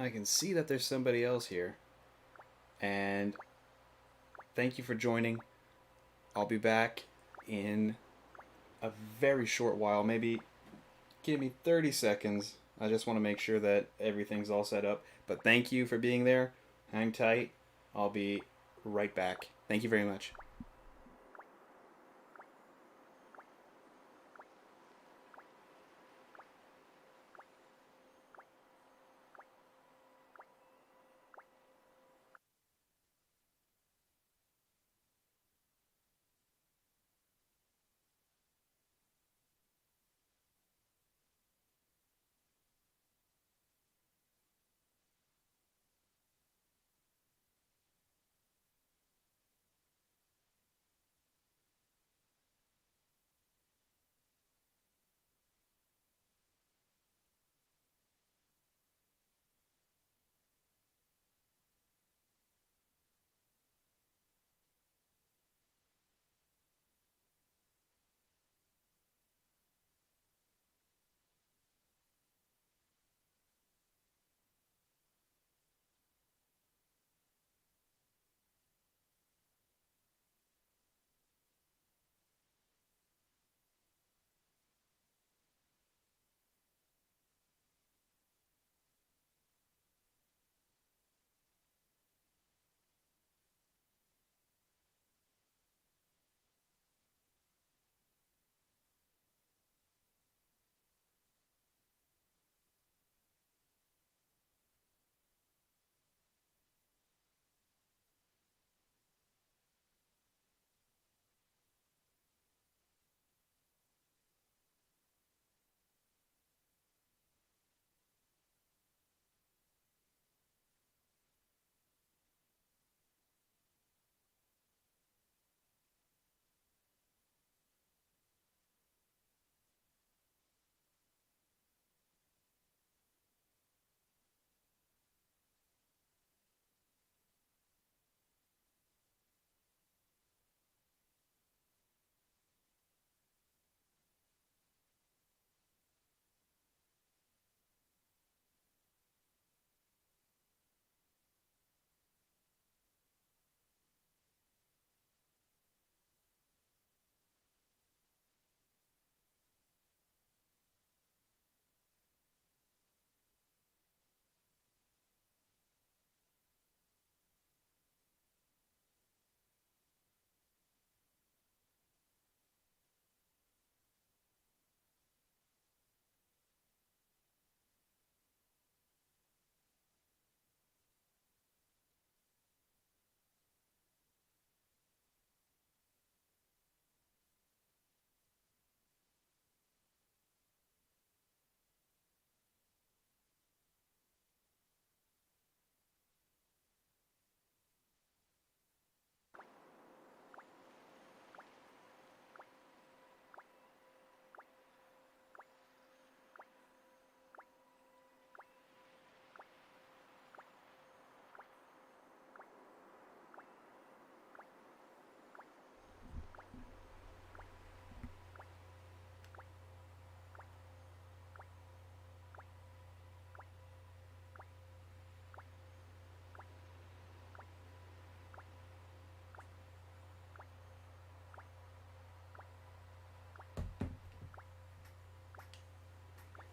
I can see that there's somebody else here. And thank you for joining. I'll be back in a very short while. Maybe give me 30 seconds. I just want to make sure that everything's all set up. But thank you for being there. Hang tight. I'll be right back. Thank you very much.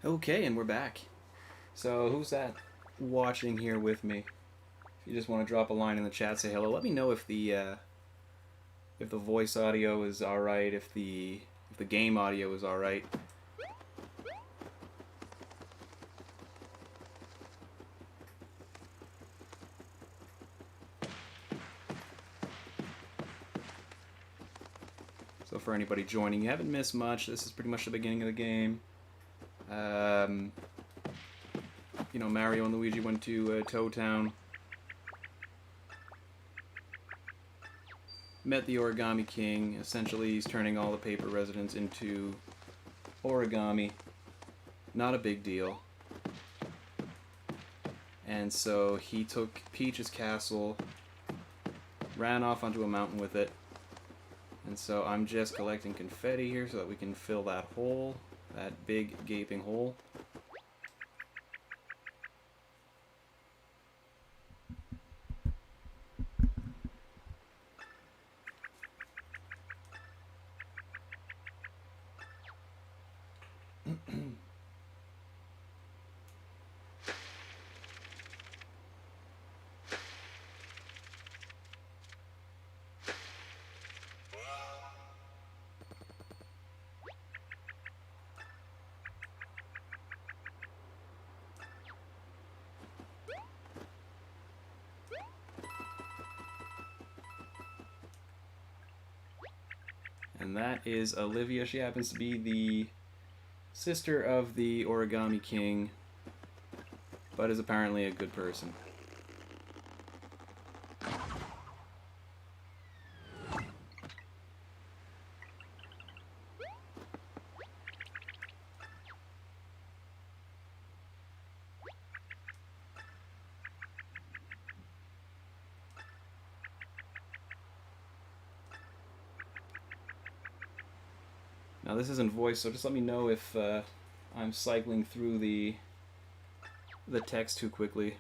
Okay, and we're back. So, who's that watching here with me? If you just want to drop a line in the chat, say hello. Let me know if the voice audio is all right, if the game audio is all right. So for anybody joining, you haven't missed much. This is pretty much the beginning of the game. You know, Mario and Luigi went to Toad Town, met the Origami King. Essentially, he's turning all the paper residents into origami. Not a big deal. And so he took Peach's castle, ran off onto a mountain with it. And so I'm just collecting confetti here so that we can fill that hole, that big gaping hole. And that is Olivia. She happens to be the sister of the Origami King, but is apparently a good person. Now this isn't voice, so just let me know if I'm cycling through the text too quickly.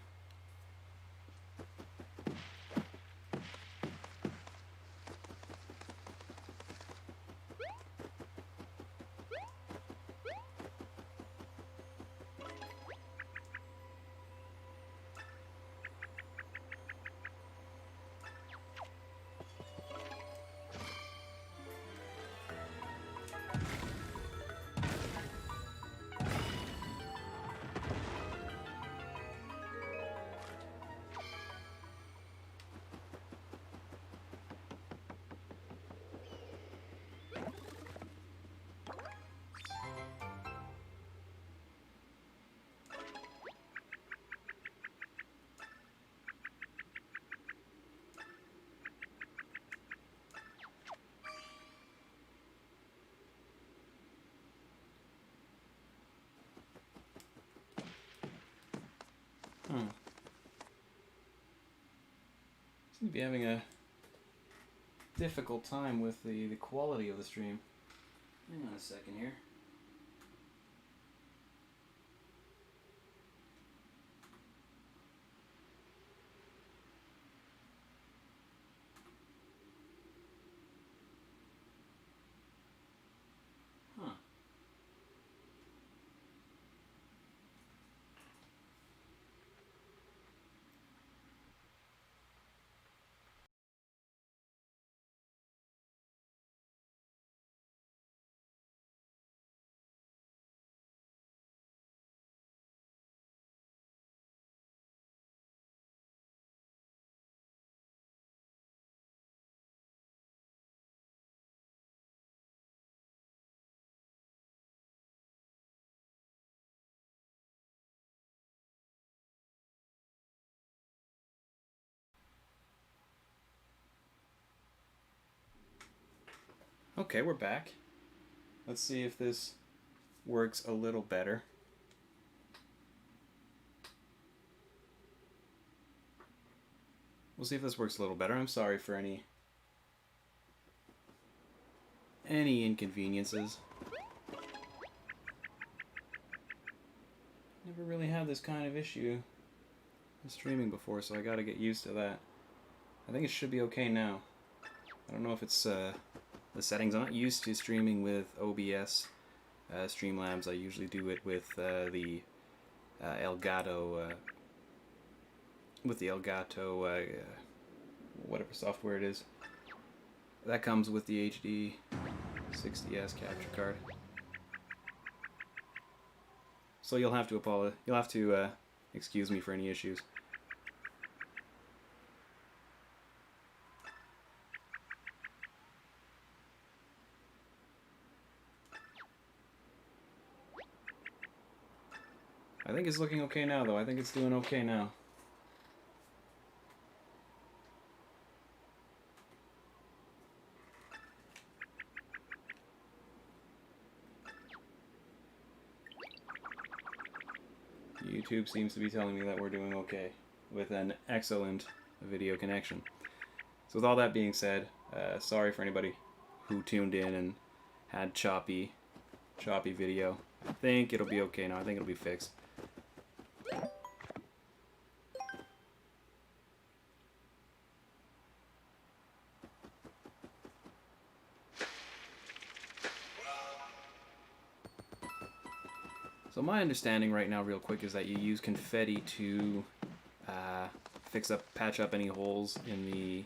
Seem to be having a difficult time with the quality of the stream. Hang on a second here. Okay, we're back. Let's see if this works a little better. We'll see if this works a little better. I'm sorry for any inconveniences. Never really had this kind of issue in streaming before, so I gotta get used to that. I think it should be okay now. I don't know if it's the settings. I'm not used to streaming with OBS Streamlabs. I usually do it with the Elgato whatever software it is. That comes with the HD 60S capture card. So you'll have to excuse me for any issues. I think it's looking okay now, though. I think it's doing okay now. YouTube seems to be telling me that we're doing okay with an excellent video connection. So with all that being said, sorry for anybody who tuned in and had choppy video. I think it'll be okay now. I think it'll be fixed. So my understanding right now, real quick, is that you use confetti to patch up any holes in the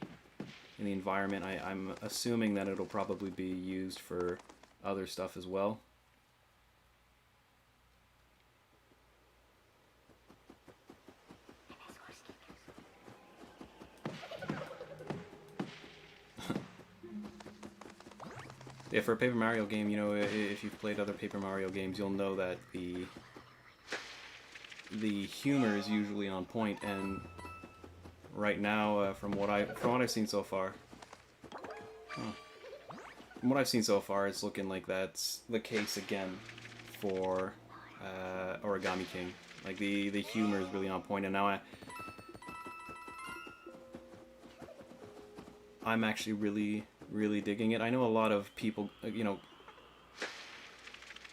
environment. I'm assuming that it'll probably be used for other stuff as well. Yeah, for a Paper Mario game, you know, if you've played other Paper Mario games, you'll know that the humor is usually on point, and right now, from what I've seen so far, from what I've seen so far, it's looking like that's the case again for Origami King. Like the humor is really on point, and now I'm actually really digging it. I know a lot of people, you know,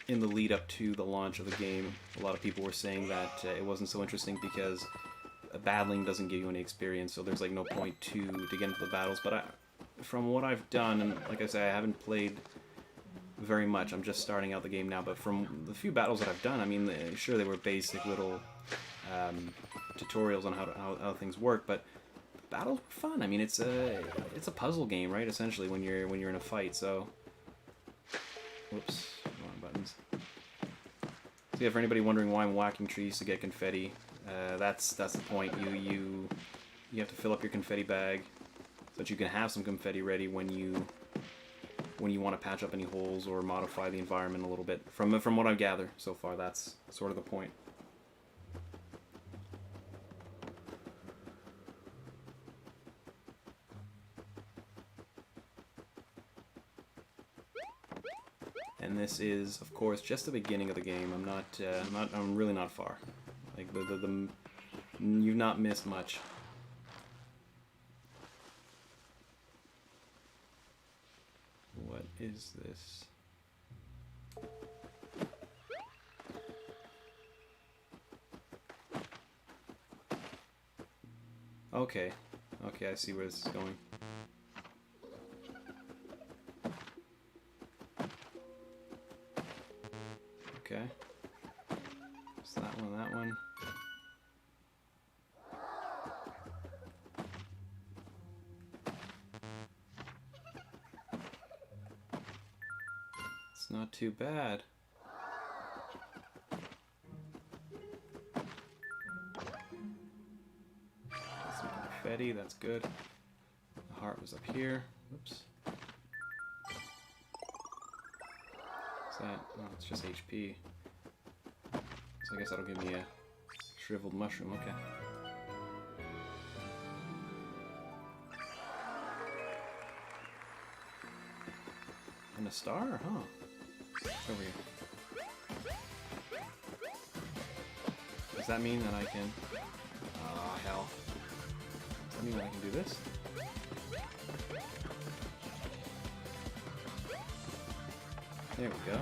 in the lead up to the launch of the game, a lot of people were saying that it wasn't so interesting because battling doesn't give you any experience, so there's like no point to get into the battles. But from what I've done, and like I say, I haven't played very much. I'm just starting out the game now, but from the few battles that I've done, I mean, sure, they were basic little tutorials on how things work, but battles were fun. I mean, it's a puzzle game, right? Essentially, when you're in a fight. So, whoops, wrong buttons. So yeah, for anybody wondering why I'm whacking trees to get confetti, that's the point. You have to fill up your confetti bag so that you can have some confetti ready when you want to patch up any holes or modify the environment a little bit. From what I gather so far, that's sort of the point. And this is, of course, just the beginning of the game. I'm really not far. Like you've not missed much. What is this? Okay, I see where this is going. Okay. So that one. It's not too bad. Some confetti, that's good. The heart was up here. Oops. What's that? Oh, it's just HP. So I guess that'll give me a shriveled mushroom, okay. And a star, huh? Over here. Does that mean that I can... Ah, hell. Does that mean that I can do this? There we go.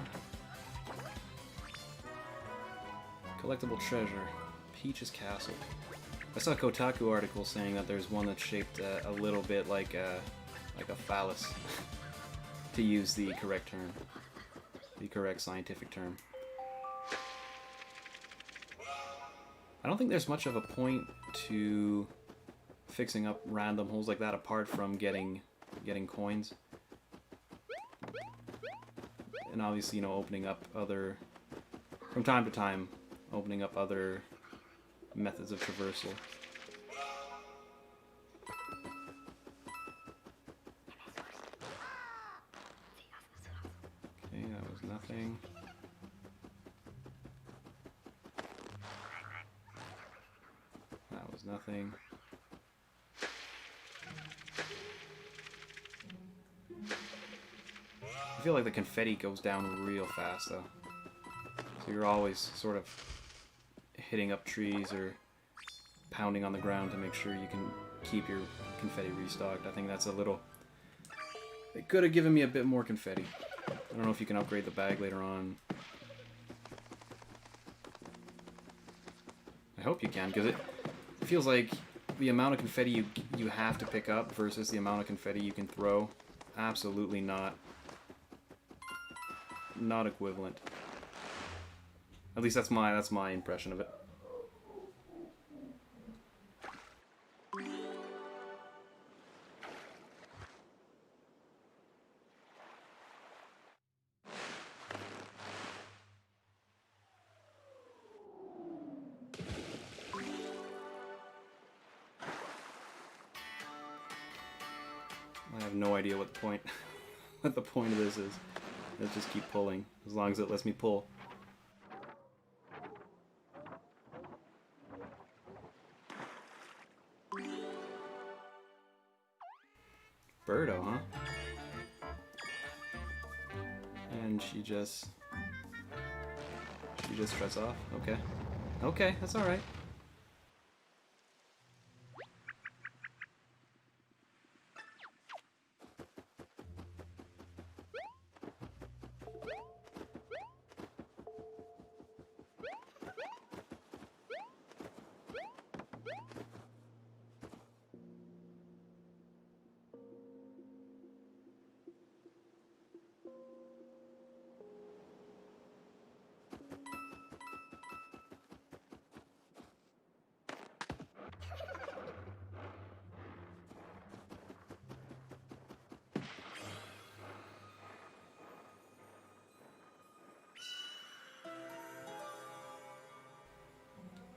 Collectible treasure. Peach's Castle. I saw a Kotaku article saying that there's one that's shaped a little bit like a phallus, to use the correct term, the correct scientific term. I don't think there's much of a point to fixing up random holes like that apart from getting coins. And obviously, you know, opening up other, from time to time, opening up other methods of traversal. Okay, that was nothing. That was nothing. I feel like the confetti goes down real fast though. So you're always sort of hitting up trees or pounding on the ground to make sure you can keep your confetti restocked. I think that's a little... It could have given me a bit more confetti. I don't know if you can upgrade the bag later on. I hope you can, because it feels like the amount of confetti you have to pick up versus the amount of confetti you can throw, absolutely not equivalent. At least that's my impression of it. I have no idea what the point what the point of this is. Let's just keep pulling, as long as it lets me pull. Birdo, huh? And she just struts off. Okay. Okay, that's alright.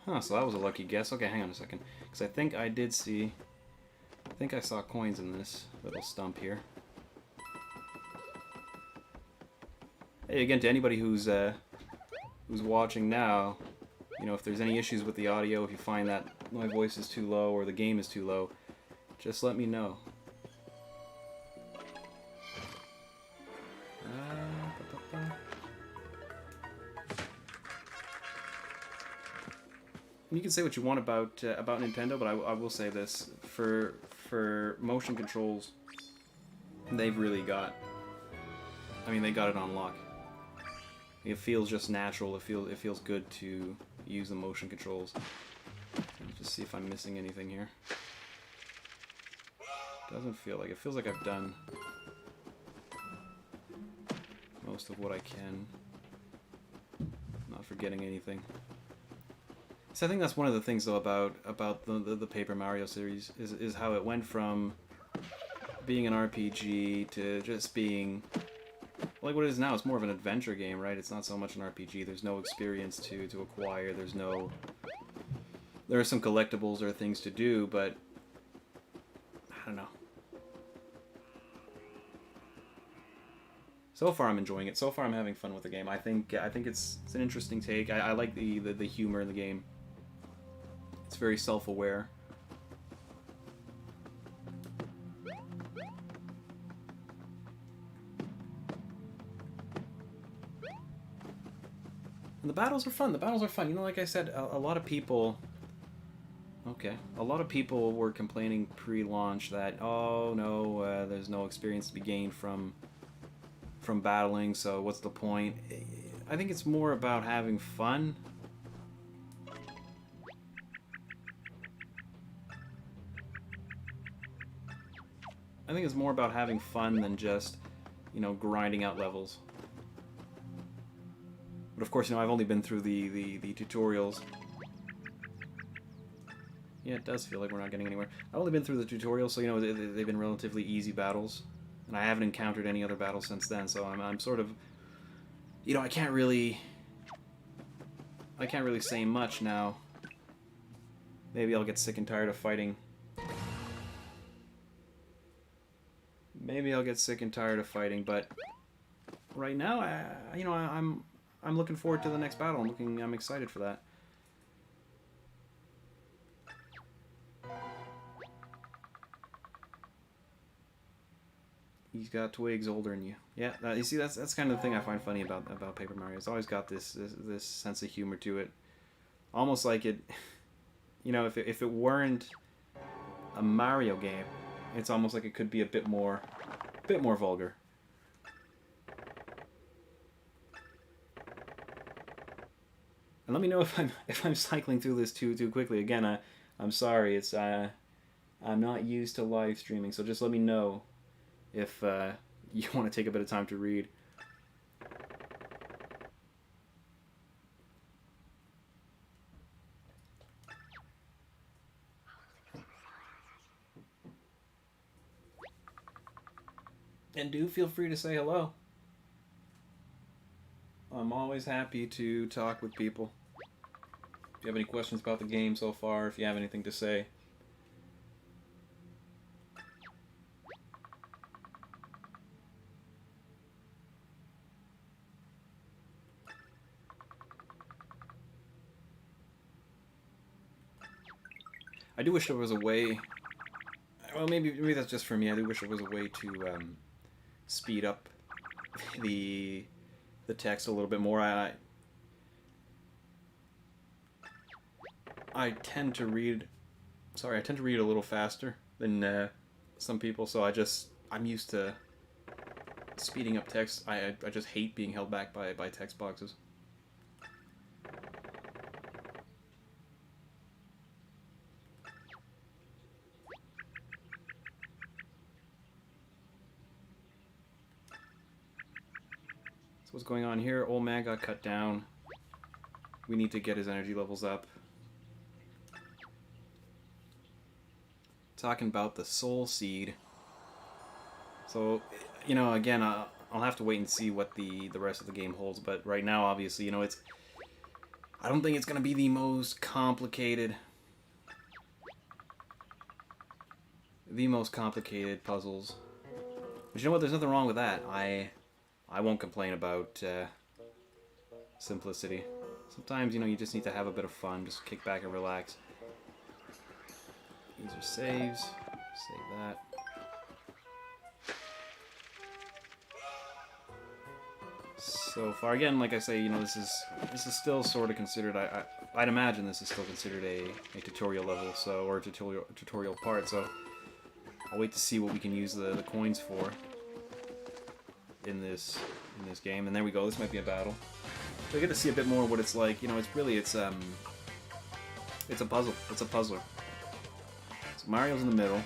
Huh, so that was a lucky guess. Okay, hang on a second. Because I think I did see... I think I saw coins in this little stump here. Hey, again, to anybody who's watching now, you know, if there's any issues with the audio, if you find that my voice is too low or the game is too low, just let me know. You can say what you want about Nintendo, but I will say this: for motion controls, they've really got. I mean, they got it on lock. It feels just natural. It feels good to use the motion controls. Let's just see if I'm missing anything here. Doesn't feel like it. Feels like I've done most of what I can. Not forgetting anything. So I think that's one of the things though about the Paper Mario series is how it went from being an RPG to just being like what it is now. It's more of an adventure game, right? It's not so much an RPG. There's no experience to acquire. There are some collectibles or things to do, but I don't know. So far I'm enjoying it. So far I'm having fun with the game. I think it's an interesting take. I like the humor in the game. It's very self-aware. And the battles are fun. The battles are fun. You know, like I said, a lot of people... Okay. A lot of people were complaining pre-launch that, oh, no, there's no experience to be gained from battling, so what's the point? I think it's more about having fun. I think it's more about having fun than just, you know, grinding out levels. But of course, you know, I've only been through the tutorials. Yeah, it does feel like we're not getting anywhere. I've only been through the tutorials, so, you know, they've been relatively easy battles. And I haven't encountered any other battles since then, so I'm sort of... You know, I can't really say much now. Maybe I'll get sick and tired of fighting. Maybe I'll get sick and tired of fighting, but right now, I'm looking forward to the next battle. I'm excited for that. He's got twigs older than you. Yeah, you see, that's kind of the thing I find funny about Paper Mario. It's always got this sense of humor to it, almost like it. You know, if it weren't a Mario game, it's almost like it could be a bit more vulgar. And let me know if I'm cycling through this too quickly. Again, I'm sorry. It's I'm not used to live streaming, so just let me know if you want to take a bit of time to read. And do feel free to say hello. I'm always happy to talk with people. If you have any questions about the game so far, if you have anything to say. I do wish there was a way. Well, maybe that's just for me. I do wish there was a way to speed up the text a little bit more. I tend to read. Sorry, I tend to read a little faster than some people. So I'm used to speeding up text. I just hate being held back by text boxes. So what's going on here? Old man got cut down. We need to get his energy levels up. Talking about the soul seed. So, you know, again, I'll have to wait and see what the rest of the game holds. But right now, obviously, you know, I don't think it's going to be the most complicated puzzles. But you know what? There's nothing wrong with that. I won't complain about simplicity. Sometimes, you know, you just need to have a bit of fun. Just kick back and relax. These are saves. Save that. So far, again, like I say, you know, this is still sort of considered. I'd imagine this is still considered a tutorial level, so, or a tutorial part. So I'll wait to see what we can use the coins for in this game. And there we go. This might be a battle. So I get to see a bit more what it's like. You know, it's a puzzle. It's a puzzler. So Mario's in the middle.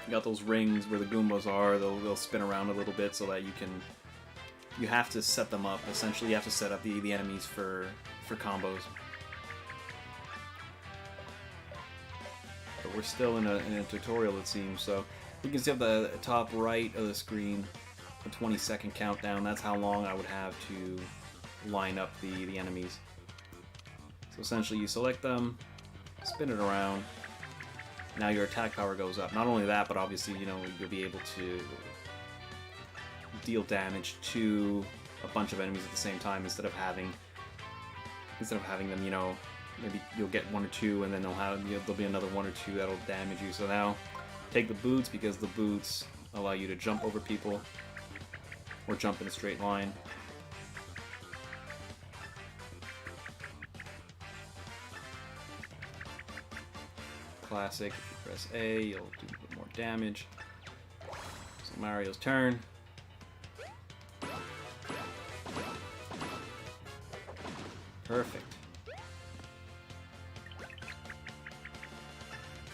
You got those rings where the Goombas are. They'll spin around a little bit so that you have to set them up. Essentially, you have to set up the enemies for combos. But we're still in a tutorial, it seems. So you can see up the top right of the screen, a 20-second countdown. That's how long I would have to line up the enemies. So essentially, you select them, spin it around. Now your attack power goes up. Not only that, but obviously, you know, you'll be able to deal damage to a bunch of enemies at the same time instead of having them, you know, maybe you'll get one or two and then there'll be another one or two that'll damage you. So now take the boots, because the boots allow you to jump over people or jump in a straight line. Classic. If you press A, you'll do a bit more damage. So Mario's turn. Perfect.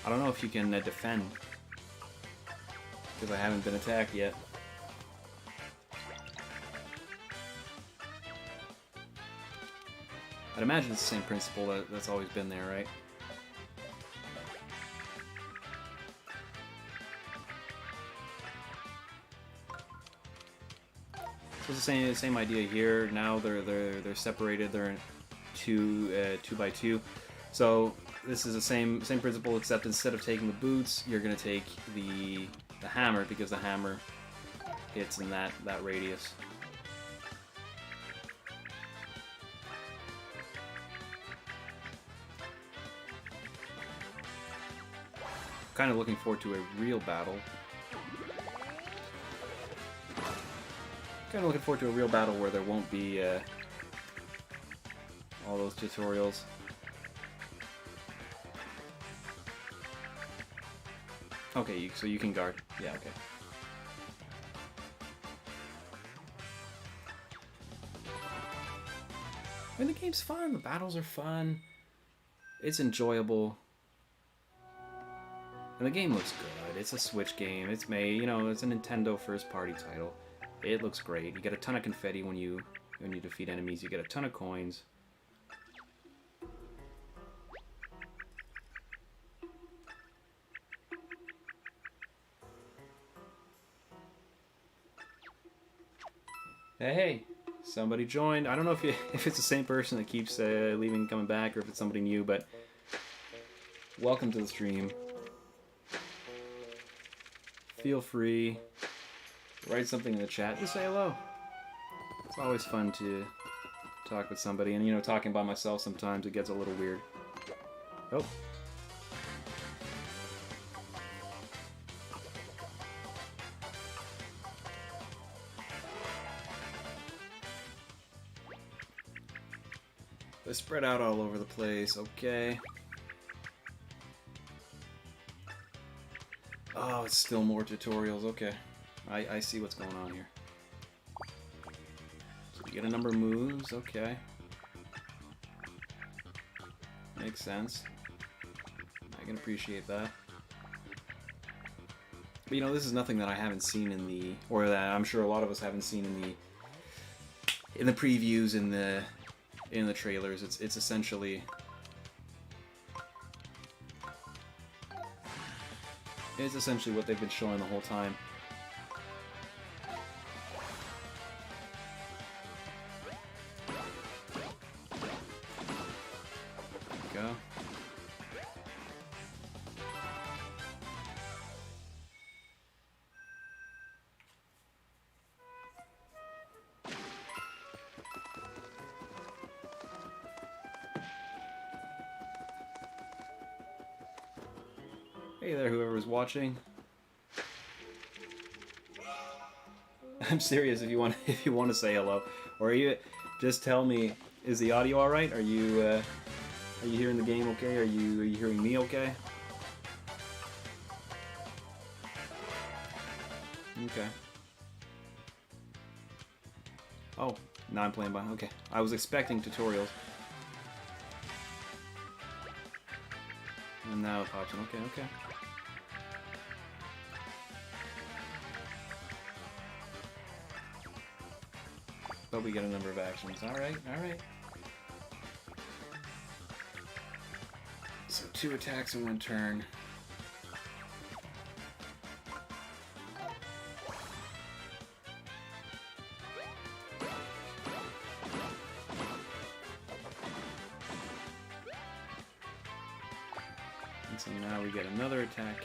I don't know if you can defend, because I haven't been attacked yet. I'd imagine it's the same principle that's always been there, right? So it's the same idea here. Now they're separated. They're in two by two. So this is the same principle, except instead of taking the boots, you're gonna take the hammer, because the hammer hits in that radius. Kind of looking forward to a real battle. Kind of looking forward to a real battle where there won't be all those tutorials. Okay, so you can guard. Yeah, okay. I mean, the game's fun. The battles are fun. It's enjoyable. And the game looks good. It's a Switch game. It's made, you know, it's a Nintendo first-party title. It looks great. You get a ton of confetti when you defeat enemies. You get a ton of coins. Hey, somebody joined. I don't know if it's the same person that keeps leaving and coming back, or if it's somebody new, but welcome to the stream. Feel free. Write something in the chat. Just say hello. It's always fun to talk with somebody. And, you know, talking by myself sometimes it gets a little weird. Oh, They're spread out all over the place, okay. Oh, it's still more tutorials, okay. I see what's going on here. So you get a number of moves, okay. Makes sense. I can appreciate that. But you know, this is nothing that I haven't seen in the, or that I'm sure a lot of us haven't seen in the previews, in the trailers. It's essentially, what they've been showing the whole time. There we go. Hey there, whoever's watching. I'm serious. If you want to say hello, or just tell me, is the audio all right? Are you hearing the game okay? Are you hearing me okay? Okay. Oh, now I'm playing by. Okay, I was expecting tutorials. And now it pops in. Okay, okay. But we get a number of actions. Alright, alright. So 2 attacks in 1 turn. And so now we get another attack.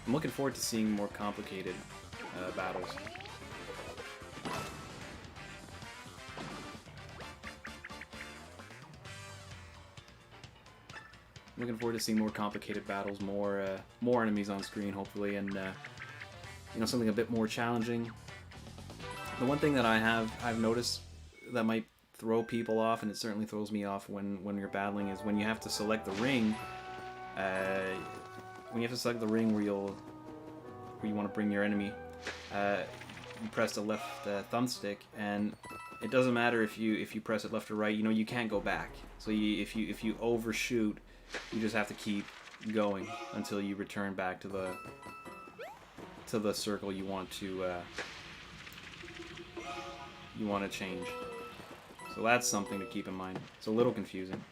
I'm looking forward to seeing more complicated battles. I'm looking forward to seeing more complicated battles, more enemies on screen, hopefully, and you know, something a bit more challenging. The one thing that I've noticed that might throw people off, and it certainly throws me off when you're battling, is when you have to select the ring. When you have to select the ring where you want to bring your enemy, you press the left thumbstick, and it doesn't matter if you press it left or right. You know, you can't go back. So if you overshoot, you just have to keep going until you return back to the circle you want to change. So that's something to keep in mind. It's a little confusing.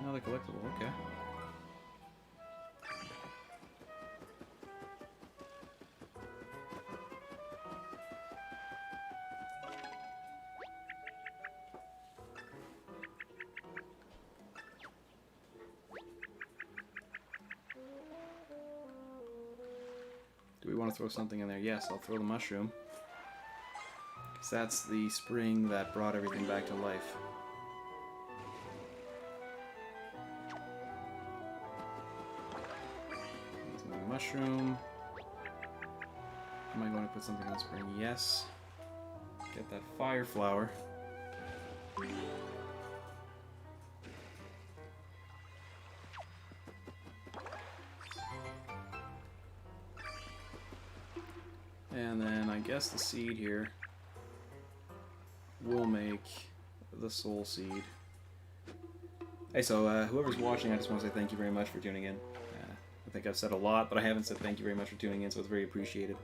Another collectible, okay. Do we want to throw something in there? Yes, I'll throw the mushroom. Because that's the spring that brought everything back to life. Mushroom. Am I going to put something on the spring? Yes. Get that fire flower. And then I guess the seed here will make the soul seed. Hey, so whoever's watching, I just want to say thank you very much for tuning in. I think I've said a lot, but I haven't said thank you very much for tuning in, so it's very appreciated.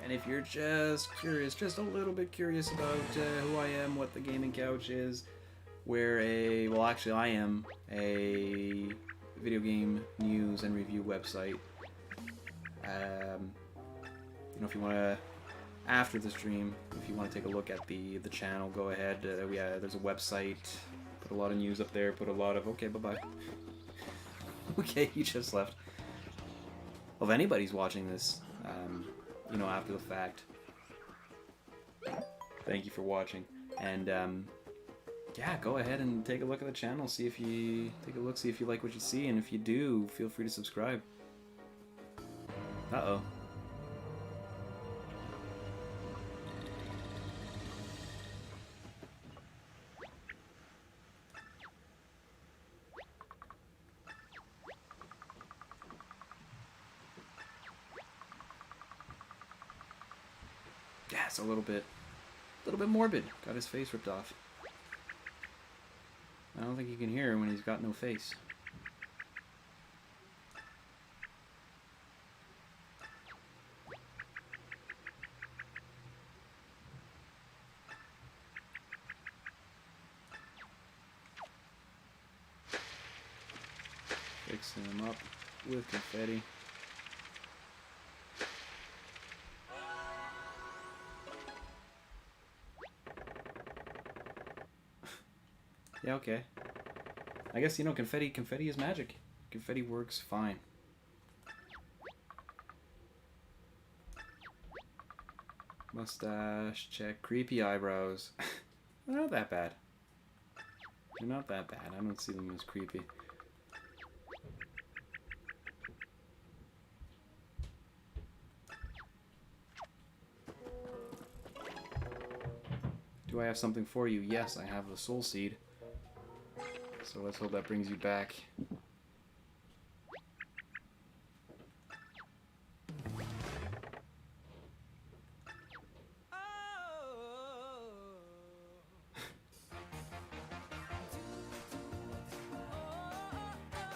And if you're just curious, just a little bit curious about who I am, what the Gaming Couch is, well, actually I am a video game news and review website. You know, if you want to, after the stream, if you want to take a look at the channel, go ahead. There's a website. Put a lot of news up there. Put a lot of... Okay, bye-bye. Okay, you just left. Well, if anybody's watching this, you know, after the fact. Thank you for watching, and yeah, go ahead and take a look at the channel. See if you see if you like what you see, and if you do, feel free to subscribe. Uh-oh. Yeah, it's a little bit morbid. Got his face ripped off. I don't think you can hear him when he's got no face. Fixing him up with confetti. Yeah, okay. I guess, you know, confetti is magic. Confetti works fine. Mustache, check. Creepy eyebrows. They're not that bad. They're not that bad. I don't see them as creepy. Do I have something for you? Yes, I have the soul seed. So let's hope that brings you back.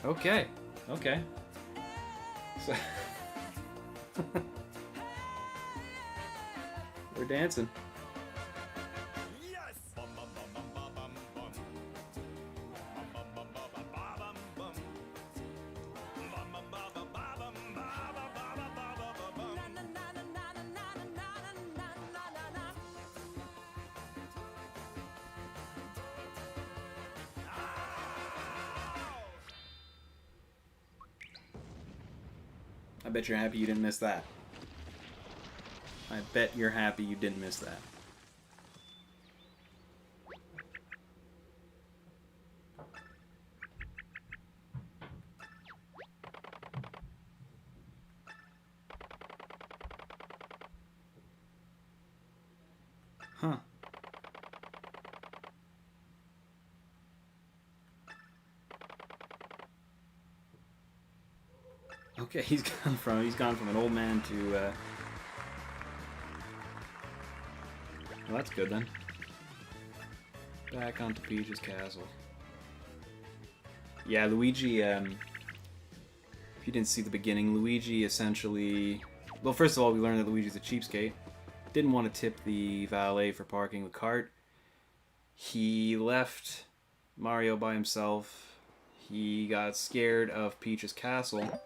Okay. Okay. So we're dancing. I bet you're happy you didn't miss that. I bet you're happy you didn't miss that. Huh. Okay, he's gone from an old man to well, that's good then. Back onto Peach's castle. Yeah, Luigi, if you didn't see the beginning, Luigi essentially... Well, first of all, we learned that Luigi's a cheapskate. Didn't want to tip the valet for parking the cart. He left Mario by himself. He got scared of Peach's castle.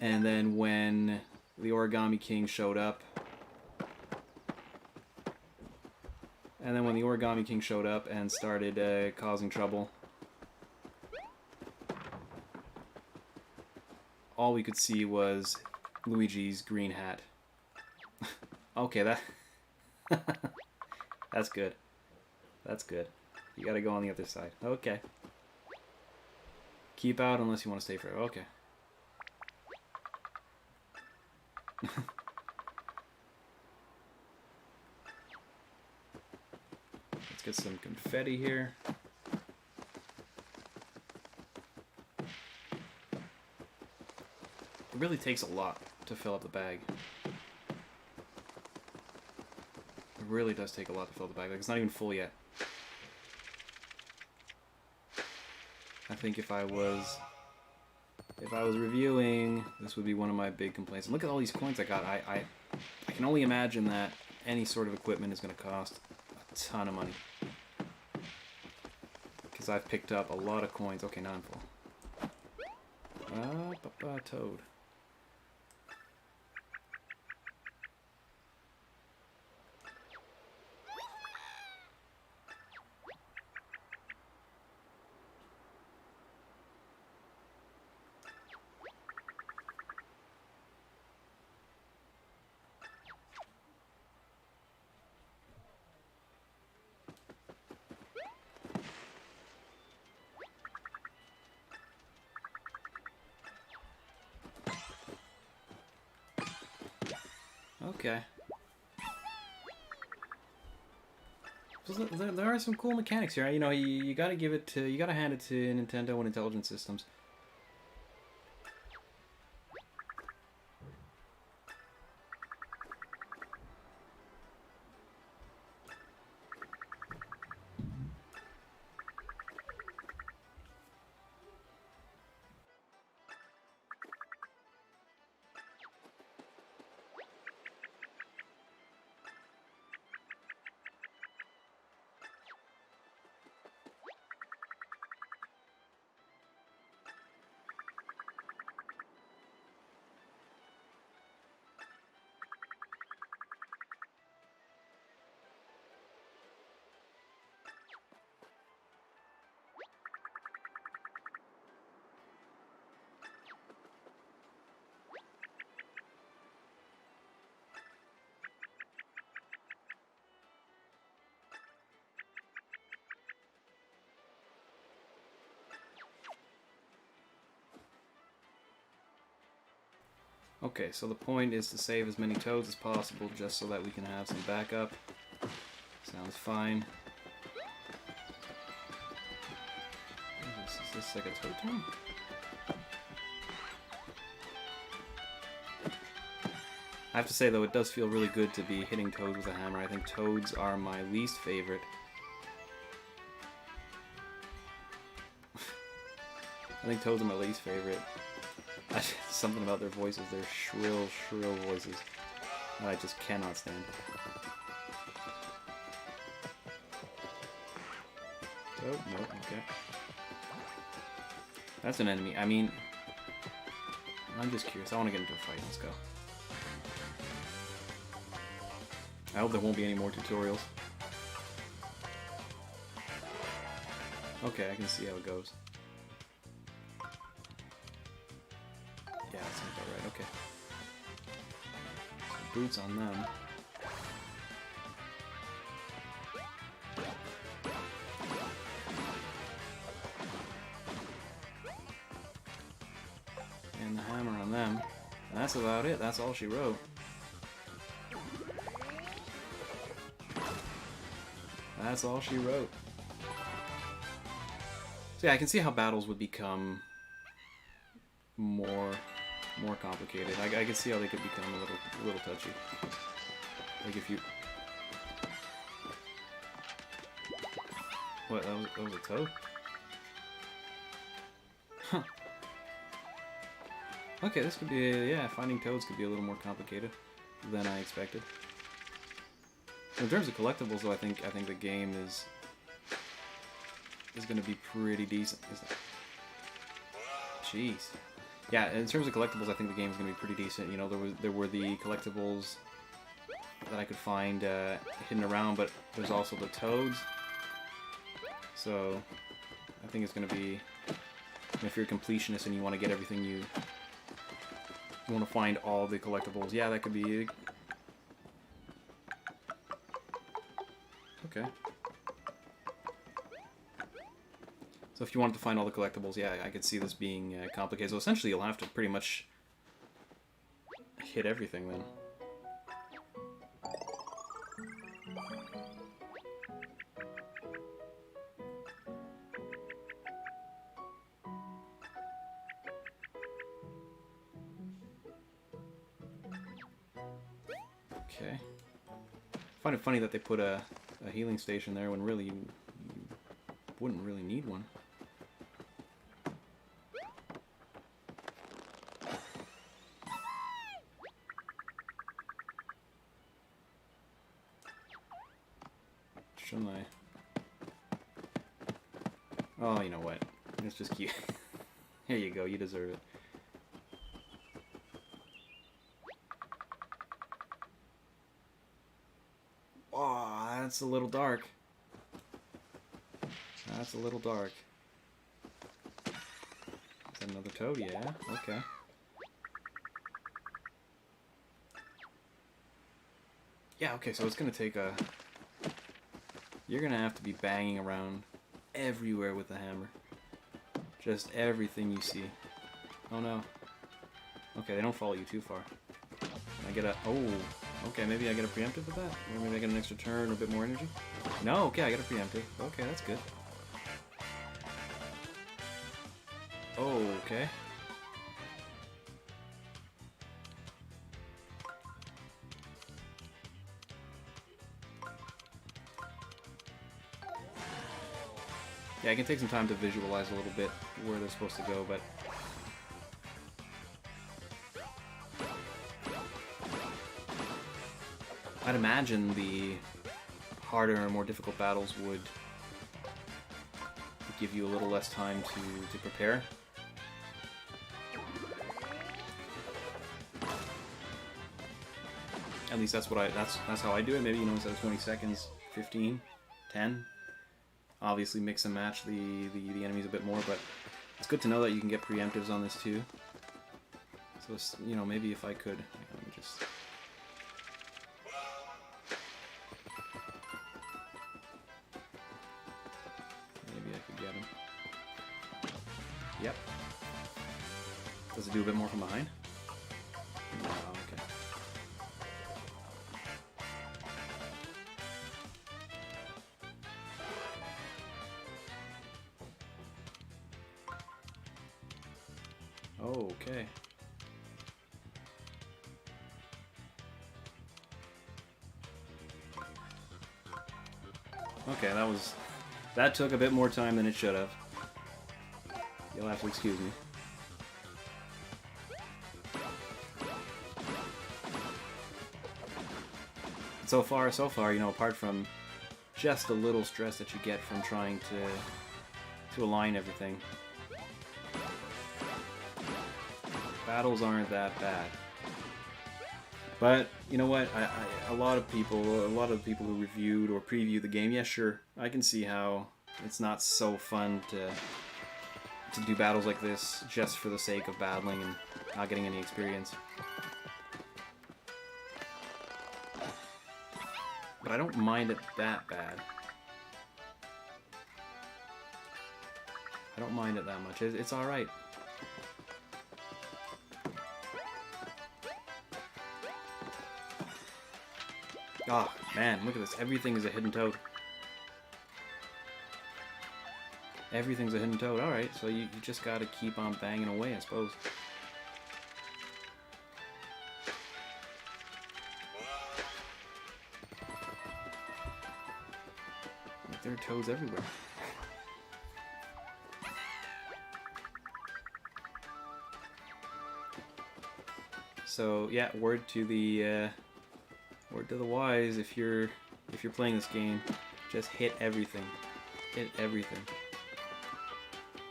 And then when the Origami King showed up... and started causing trouble, all we could see was Luigi's green hat. Okay, that's good. That's good. You gotta go on the other side. Okay. Keep out unless you want to stay forever. Okay. Let's get some confetti here. It really takes a lot to fill up the bag. It really does take a lot to fill the bag. Like, it's not even full yet. I think if I was reviewing, this would be one of my big complaints. And look at all these coins I got. I can only imagine that any sort of equipment is going to cost a ton of money. Because I've picked up a lot of coins. Okay, now I'm full. Toad. Okay. So there are some cool mechanics here. You know, you gotta give it to, you gotta hand it to Nintendo and Intelligent Systems. Okay, so the point is to save as many toads as possible just so that we can have some backup. Sounds fine. Is this like a toad town? I have to say though, it does feel really good to be hitting toads with a hammer. I think toads are my least favorite. I think toads are my least favorite. Something about their voices, their shrill, shrill voices, that I just cannot stand. Oh, no, okay. That's an enemy. I mean, I'm just curious. I want to get into a fight. Let's go. I hope there won't be any more tutorials. Okay, I can see how it goes. Yeah, that sounds about right. Okay. So boots on them. And the hammer on them. And that's about it. That's all she wrote. That's all she wrote. So yeah, I can see how battles would become more complicated. I can see how they could become a little touchy. Like if you... What, that was a toad? Huh. Okay, this could be, yeah, finding toads could be a little more complicated than I expected. In terms of collectibles, though, I think the game is going to be pretty decent. Jeez. Yeah, in terms of collectibles, I think the game is going to be pretty decent. You know, there were the collectibles that I could find hidden around, but there's also the toads. So I think it's going to be, if you're a completionist and you want to get everything you want to find all the collectibles, yeah, that could be. Okay. So if you wanted to find all the collectibles, yeah, I could see this being complicated. So essentially you'll have to pretty much hit everything then. Okay. I find it funny that they put a healing station there when really you wouldn't really need one. Shouldn't I? Oh, you know what? It's just cute. Here you go, you deserve it. Oh, that's a little dark. That's a little dark. Is that another toad? Yeah, okay. Yeah, okay, so it's gonna take a... You're gonna have to be banging around everywhere with the hammer. Just everything you see. Oh no. Okay, they don't follow you too far. I get a... Oh, Okay, maybe I get a preemptive with that? Or maybe I get an extra turn or a bit more energy? No, okay, I get a preemptive. Okay, that's good. Oh, okay. Yeah, I can take some time to visualize a little bit where they're supposed to go, but... I'd imagine the harder and more difficult battles would give you a little less time to prepare. At least that's what that's how I do it. Maybe, you know, instead of 20 seconds, 15, 10. Obviously mix and match the enemies a bit more, but it's good to know that you can get preemptives on this too. So, you know, maybe if I could, let me just... Maybe I could get him. Yep. Does it do a bit more from behind? No, okay. Oh, okay. Okay, that took a bit more time than it should have. You'll have to excuse me. So far, you know, apart from just a little stress that you get from trying to align everything, battles aren't that bad. But you know what? A lot of people who reviewed or previewed the game, yeah, sure, I can see how it's not so fun to do battles like this just for the sake of battling and not getting any experience. But I don't mind it that bad. I don't mind it that much. It's alright. Oh, man, look at this. Everything is a hidden toad. Everything's a hidden toad. Alright, so you just gotta keep on banging away, I suppose. There are toads everywhere. So yeah, word to the wise, if you're playing this game, just hit everything. Hit everything.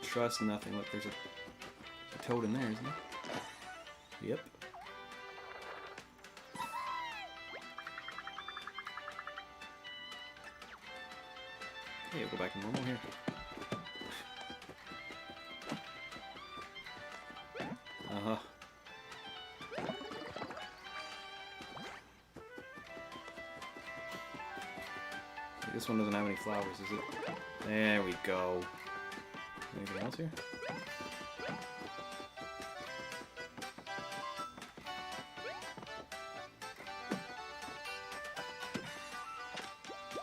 Trust nothing. Look, there's a toad in there, isn't there? Yep. Hey, we'll go back to normal here. Uh-huh. This one doesn't have any flowers, is it? There we go. Anything else here?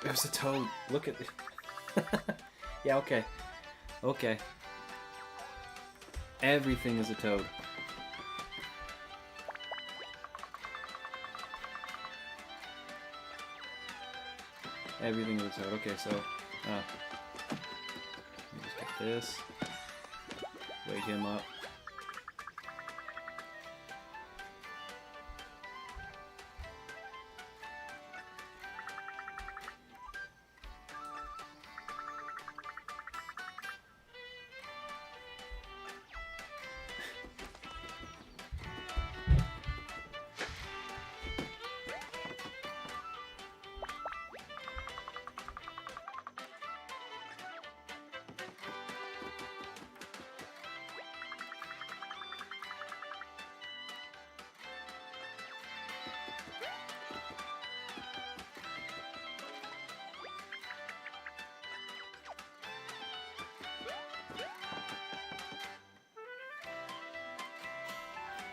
There's a toad. Look at it. Yeah, okay. Okay. Everything is a toad. Everything is a toad. Okay, so let me just get this. Wake him up.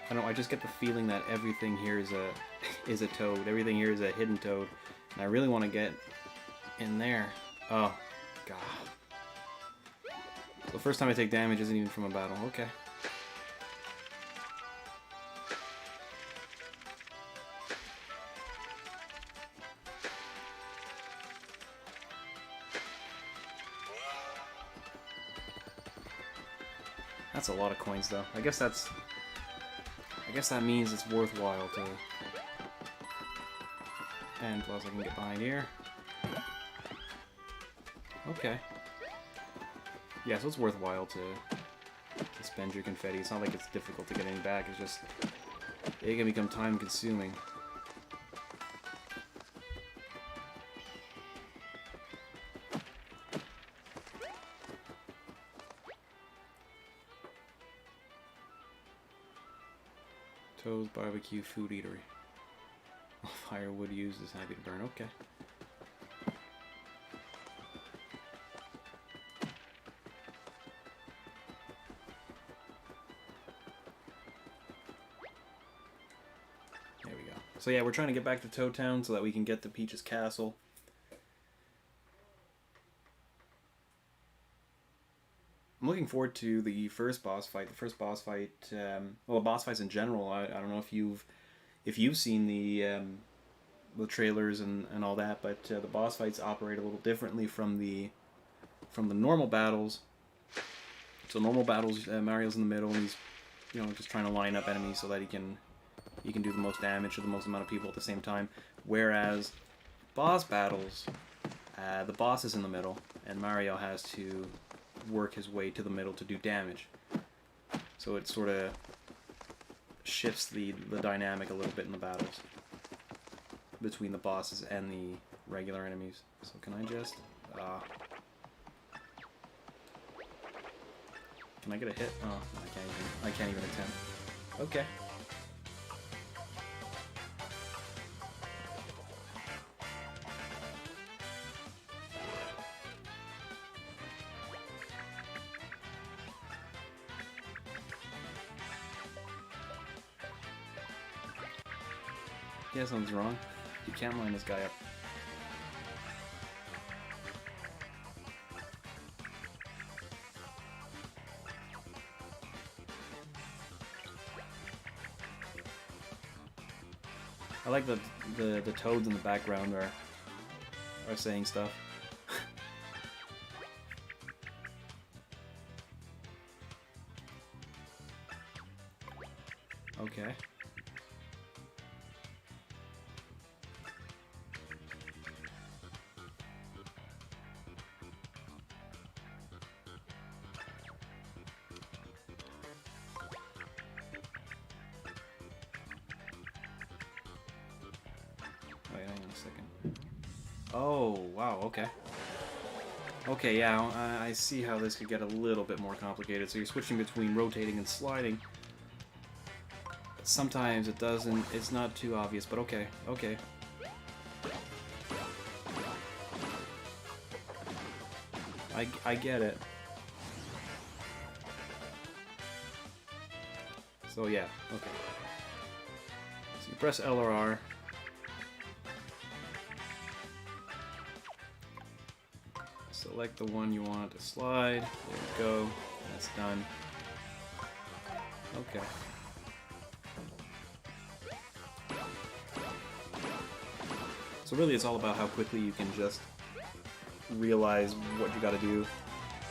I don't know, I just get the feeling that everything here is a is a toad. Everything here is a hidden toad. And I really want to get in there. Oh, God. So the first time I take damage isn't even from a battle. Okay. That's a lot of coins, though. I guess that means it's worthwhile to... And plus I can get behind here. Okay. Yeah, so it's worthwhile to spend your confetti. It's not like it's difficult to get any back, it's just... It can become time consuming. Toad's Barbecue Food Eatery. Firewood used is happy to burn. Okay. There we go. So yeah, we're trying to get back to Toad Town so that we can get to Peach's Castle. I'm looking forward to the first boss fight. The first boss fight, well, boss fights in general. I don't know if you've seen the trailers and all that, but the boss fights operate a little differently from the normal battles. So normal battles, Mario's in the middle and he's just trying to line up enemies so that he can do the most damage to the most amount of people at the same time. Whereas boss battles, the boss is in the middle and Mario has to work his way to the middle to do damage. So it sort of shifts the dynamic a little bit in the battles between the bosses and the regular enemies. So can I just... can I get a hit? Oh, I can't even attempt. Okay. Yeah, something's wrong. You can't line this guy up. I like the toads in the background are saying stuff. Okay. Wait, hang on a second. Oh, wow, okay. Okay, yeah, I see how this could get a little bit more complicated. So you're switching between rotating and sliding. Sometimes it doesn't, it's not too obvious, but okay, okay. I get it. So yeah, okay. So you press L or R. Select the one you want to slide. There you go. That's done. Okay. So really it's all about how quickly you can just realize what you gotta do,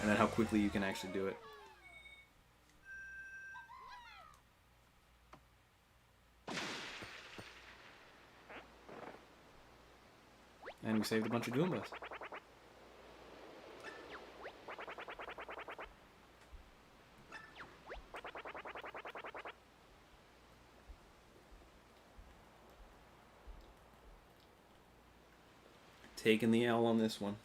and then how quickly you can actually do it. And we saved a bunch of Goombas. Taking the L on this one.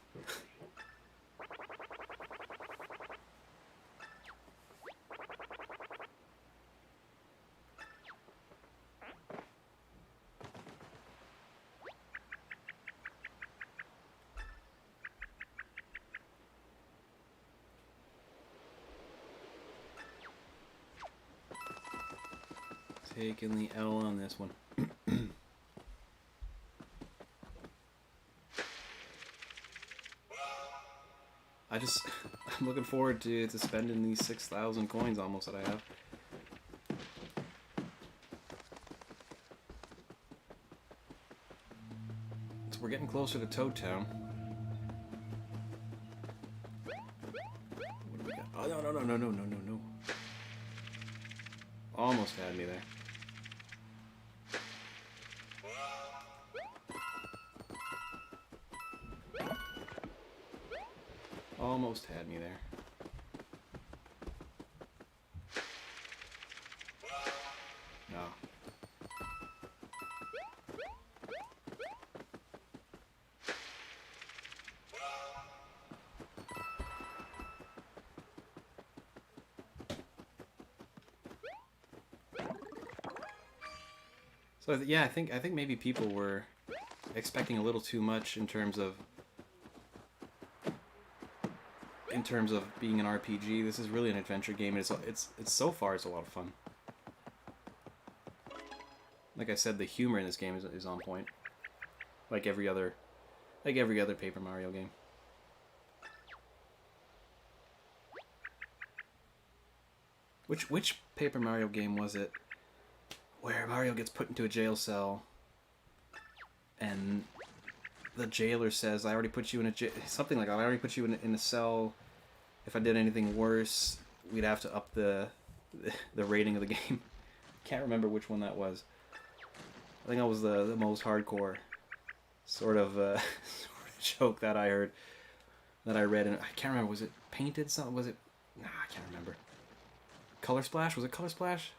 Taking the L on this one. I'm looking forward to spending these 6,000 coins almost that I have. So we're getting closer to Toad Town. What do we got? Oh, no. Almost had me there. Almost had me there. No. So yeah, I think maybe people were expecting a little too much in terms of being an RPG. This is really an adventure game, and it's so far it's a lot of fun. Like I said, the humor in this game is on point, like every other Paper Mario game. Which Paper Mario game was it where Mario gets put into a jail cell and the jailer says, "I already put you in a something like that. I already put you in a cell. If I did anything worse, we'd have to up the rating of the game." Can't remember which one that was. I think that was the most hardcore sort of joke that I heard, that I read, and I can't remember. Was it Painted something? Was it? Nah, I can't remember. Color Splash? Was it Color Splash?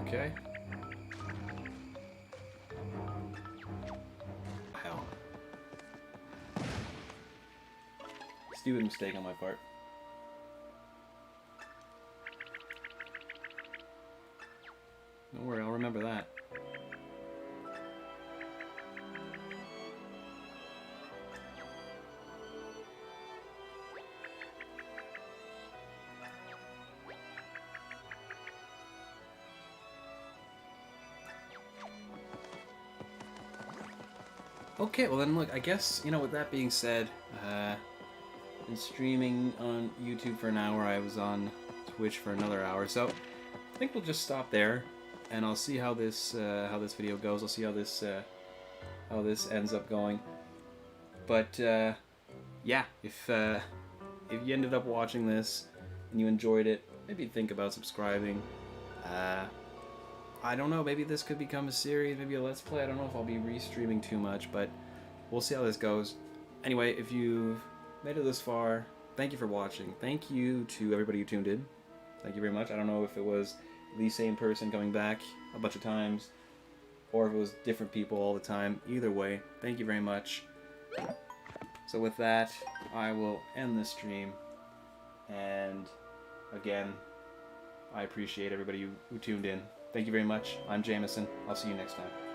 Okay. Hell. Stupid mistake on my part. Don't worry, I'll remember that. Okay, well then look, I guess, with that being said, been streaming on YouTube for an hour, I was on Twitch for another hour, so I think we'll just stop there, and I'll see how this video goes. I'll see how this ends up going. But yeah, if you ended up watching this and you enjoyed it, maybe think about subscribing. I don't know, maybe this could become a series, maybe a Let's Play. I don't know if I'll be restreaming too much, but we'll see how this goes. Anyway, if you've made it this far, thank you for watching. Thank you to everybody who tuned in. Thank you very much. I don't know if it was the same person coming back a bunch of times, or if it was different people all the time. Either way, thank you very much. So with that, I will end this stream, and again, I appreciate everybody who tuned in. Thank you very much. I'm Jameson. I'll see you next time.